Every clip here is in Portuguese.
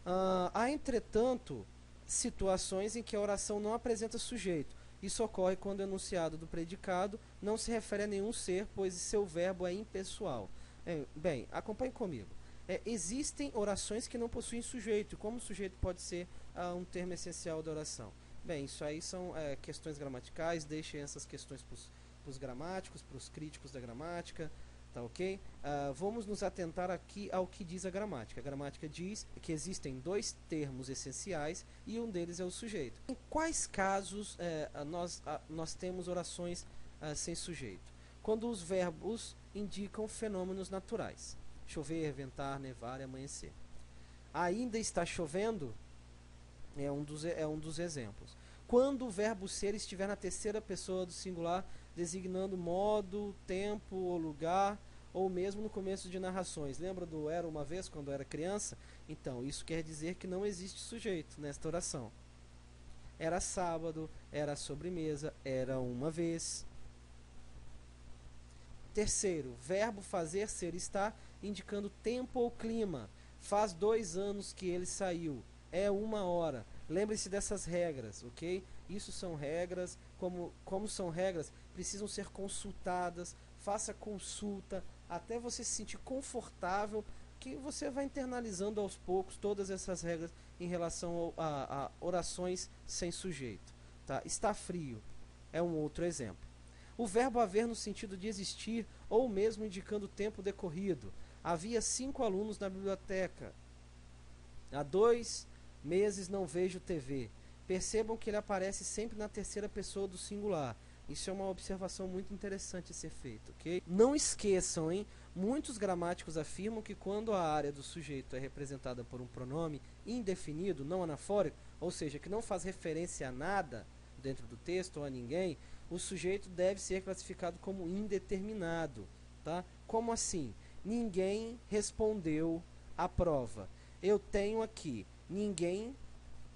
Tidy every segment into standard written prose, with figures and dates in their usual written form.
Há, entretanto, situações em que a oração não apresenta sujeito. Isso ocorre quando o enunciado do predicado não se refere a nenhum ser, pois seu verbo é impessoal. Bem, acompanhe comigo. Existem orações que não possuem sujeito. Como o sujeito pode ser um termo essencial da oração? Bem, isso aí são questões gramaticais, deixem essas questões para os gramáticos, para os críticos da gramática, tá ok? Vamos nos atentar aqui ao que diz a gramática. A gramática diz que existem dois termos essenciais e um deles é o sujeito. Em quais casos nós temos orações sem sujeito? Quando os verbos indicam fenômenos naturais. Chover, ventar, nevar e amanhecer. Ainda está chovendo é um dos exemplos. Quando o verbo ser estiver na terceira pessoa do singular, designando modo, tempo ou lugar, ou mesmo no começo de narrações. Lembra do era uma vez, quando eu era criança? Então, isso quer dizer que não existe sujeito nesta oração. Era sábado, era sobremesa, era uma vez. Terceiro, verbo fazer, ser, estar, indicando tempo ou clima. Faz 2 anos que ele saiu. É 1 hora. Lembre-se dessas regras, ok? Isso são regras. Como são regras, precisam ser consultadas. Faça consulta até você se sentir confortável, que você vai internalizando aos poucos todas essas regras em relação a orações sem sujeito. Tá? Está frio é um outro exemplo. O verbo haver no sentido de existir ou mesmo indicando o tempo decorrido. Havia 5 alunos na biblioteca. Há 2 meses não vejo TV. Percebam que ele aparece sempre na terceira pessoa do singular. Isso é uma observação muito interessante a ser feita, ok? Não esqueçam, hein? Muitos gramáticos afirmam que quando a área do sujeito é representada por um pronome indefinido, não anafórico, ou seja, que não faz referência a nada dentro do texto ou a ninguém, o sujeito deve ser classificado como indeterminado, tá? Como assim? Ninguém respondeu à prova. Eu tenho aqui ninguém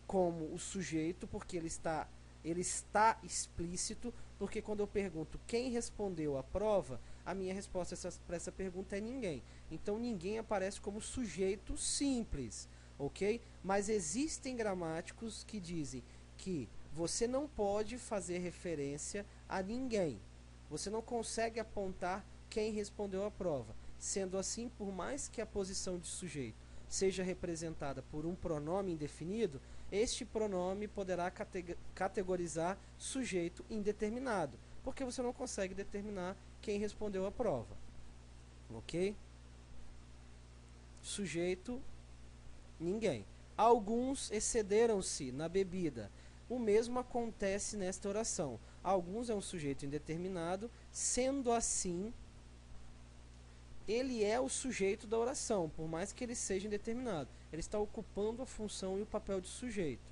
como o sujeito, porque ele está explícito, porque quando eu pergunto quem respondeu à prova, a minha resposta para essa pergunta é ninguém. Então ninguém aparece como sujeito simples, ok? Mas existem gramáticos que dizem que você não pode fazer referência a ninguém. Você não consegue apontar quem respondeu à prova. Sendo assim, por mais que a posição de sujeito seja representada por um pronome indefinido, este pronome poderá categorizar sujeito indeterminado, porque você não consegue determinar quem respondeu à prova. Ok? Sujeito, ninguém. Alguns excederam-se na bebida. O mesmo acontece nesta oração. Alguns é um sujeito indeterminado, sendo assim, ele é o sujeito da oração, por mais que ele seja indeterminado. Ele está ocupando a função e o papel de sujeito.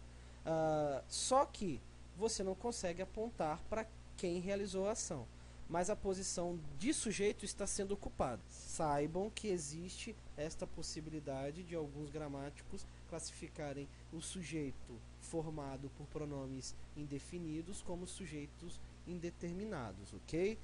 Só que você não consegue apontar para quem realizou a ação, mas a posição de sujeito está sendo ocupada. Saibam que existe esta possibilidade de alguns gramáticos classificarem o sujeito formado por pronomes indefinidos como sujeitos indeterminados, ok?